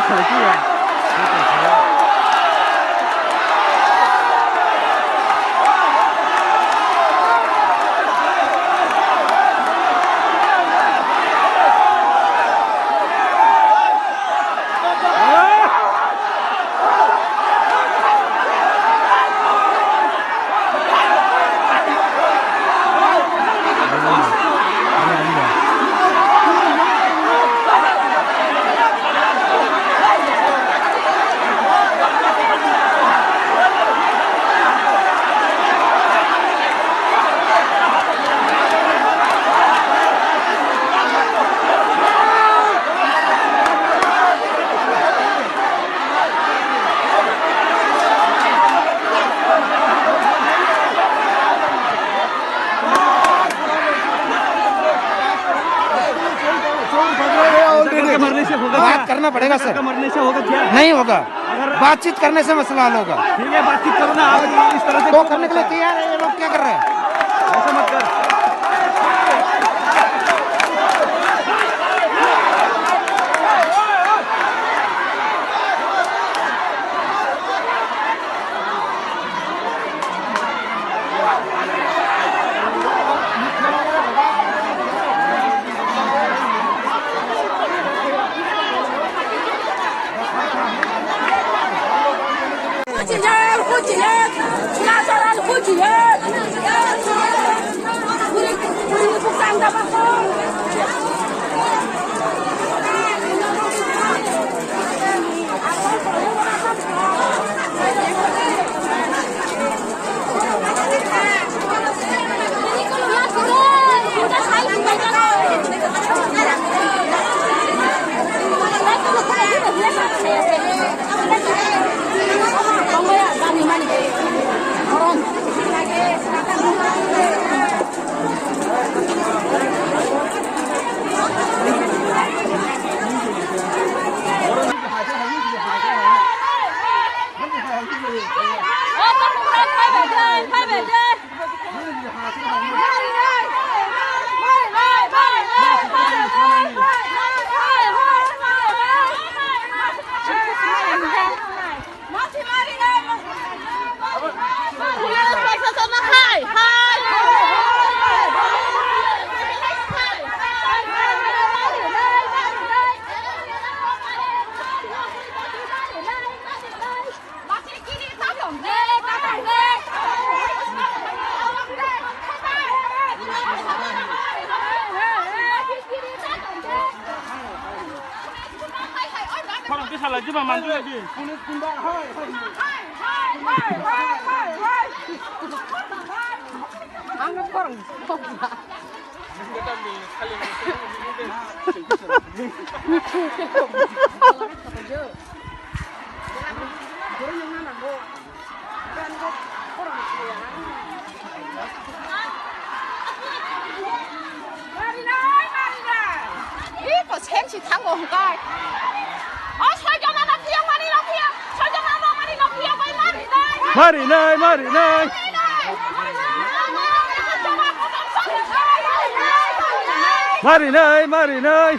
可惜啊。मरने से होगा बात करना पड़ेगा सर। मरने से होगा क्या? नहीं होगा, बातचीत करने से मसला हल होगा। ठीक है, बातचीत करो ना आप। इस तरह से तो करने के लिए तैयार है, ये लोग क्या कर रहे हैं? ऐसा मत कर। 사람 그 살라지만 만들어야지. 한국 거랑 무섭다. 이거 생시 탄거 혼가. 설정하나 피어 많이 넣기야. 설정하나 많이 넣기야. 말이 나이 말이 나이. 말이 나이 말이 나이.